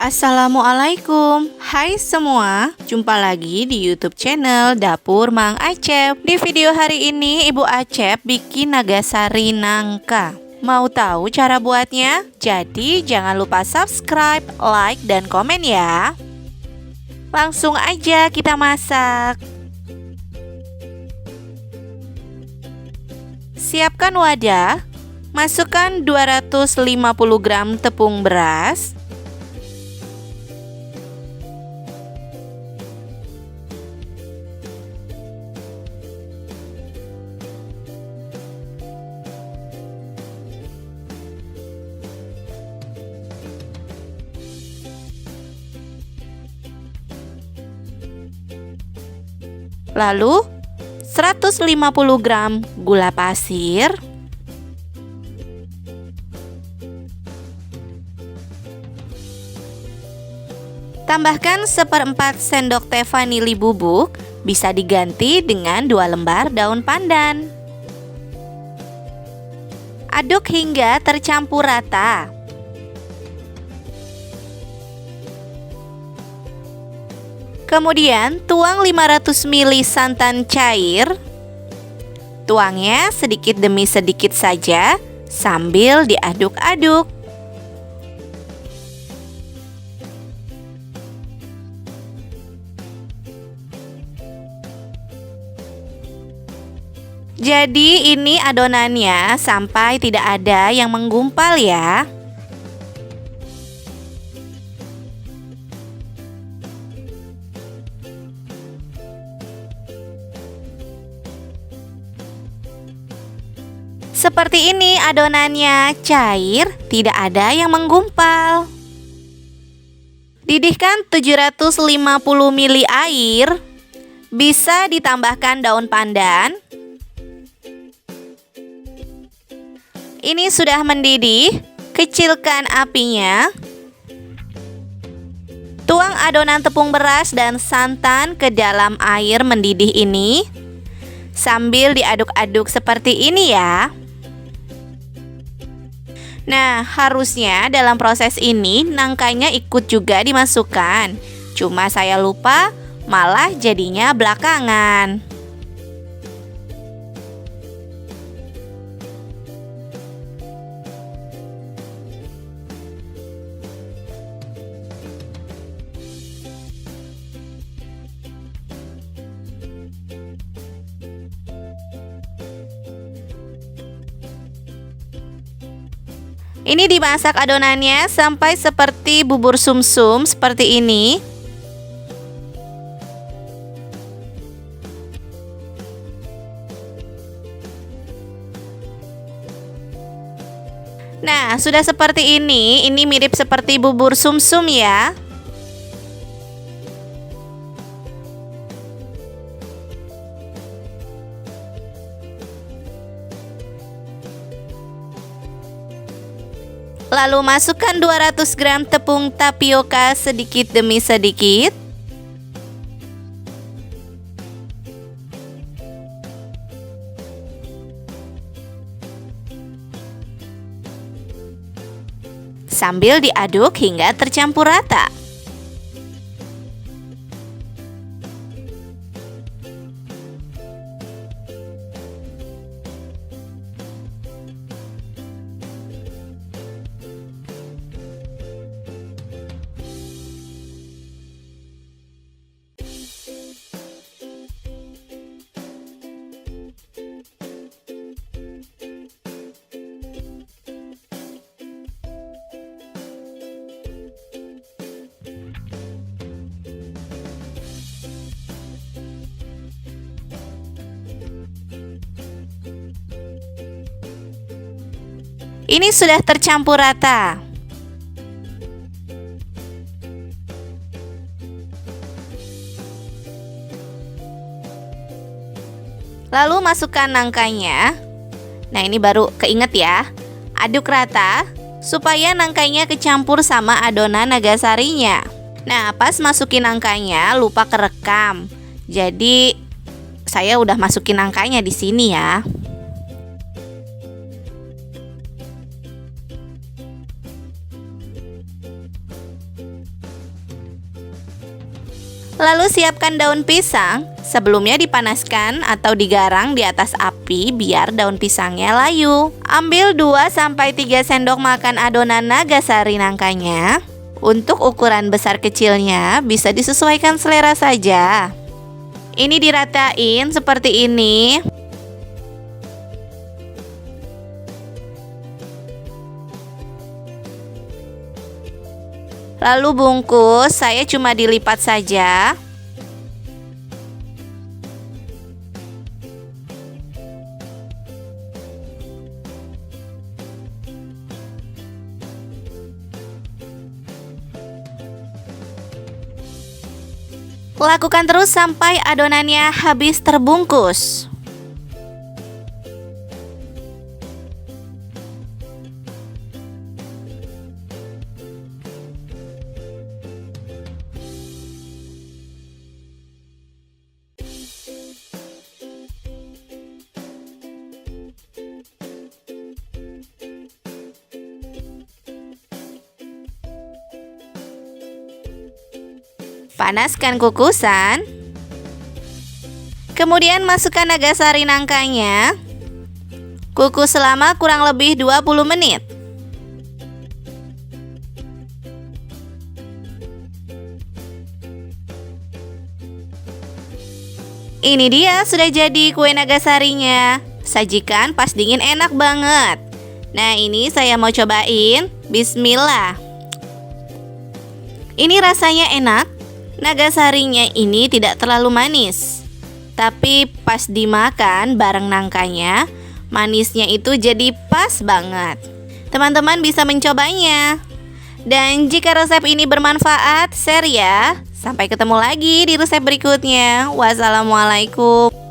Assalamualaikum. Hai semua, jumpa lagi di YouTube channel Dapur Mang Acep. Di video hari ini Ibu Acep bikin nagasari nangka. Mau tahu cara buatnya? Jadi jangan lupa subscribe, like, dan komen ya. Langsung aja kita masak. Siapkan wadah. Masukkan 250 gram tepung beras, lalu 150 gram gula pasir, tambahkan 1/4 sendok teh vanili bubuk, bisa diganti dengan 2 lembar daun pandan. Aduk hingga tercampur rata. Kemudian tuang 500 ml santan cair. Tuangnya sedikit demi sedikit saja sambil diaduk-aduk. Jadi ini adonannya sampai tidak ada yang menggumpal ya. Seperti ini adonannya, cair, tidak ada yang menggumpal. Didihkan 750 ml air. Bisa ditambahkan daun pandan. Ini sudah mendidih, kecilkan apinya. Tuang adonan tepung beras dan santan ke dalam air mendidih ini. Sambil diaduk-aduk seperti ini ya. Nah, harusnya dalam proses ini nangkanya ikut juga dimasukkan. Cuma saya lupa, malah jadinya belakangan. Ini dimasak adonannya sampai seperti bubur sumsum seperti ini. Nah, sudah seperti ini mirip seperti bubur sumsum ya. Lalu masukkan 200 gram tepung tapioka sedikit demi sedikit. Sambil diaduk hingga tercampur rata. Ini sudah tercampur rata. Lalu masukkan nangkanya. Nah, ini baru keinget ya. Aduk rata supaya nangkanya kecampur sama adonan nagasarinya. Nah, pas masukin nangkanya lupa kerekam. Jadi saya udah masukin nangkanya di sini ya. Lalu siapkan daun pisang. Sebelumnya dipanaskan atau digarang di atas api biar daun pisangnya layu. Ambil 2-3 sendok makan adonan naga sari nangkanya. Untuk ukuran besar kecilnya bisa disesuaikan selera saja. Ini diratain seperti ini. Lalu bungkus, saya cuma dilipat saja. Lakukan terus sampai adonannya habis terbungkus. Panaskan kukusan. Kemudian masukkan naga sari nangkanya. Kukus selama kurang lebih 20 menit. Ini dia sudah jadi kue naga sarinya. Sajikan pas dingin enak banget. Nah, ini saya mau cobain. Bismillah. Ini rasanya enak. Naga sarinya ini tidak terlalu manis, tapi pas dimakan bareng nangkanya, manisnya itu jadi pas banget. Teman-teman bisa mencobanya. Dan jika resep ini bermanfaat, share ya. Sampai ketemu lagi di resep berikutnya. Wassalamualaikum.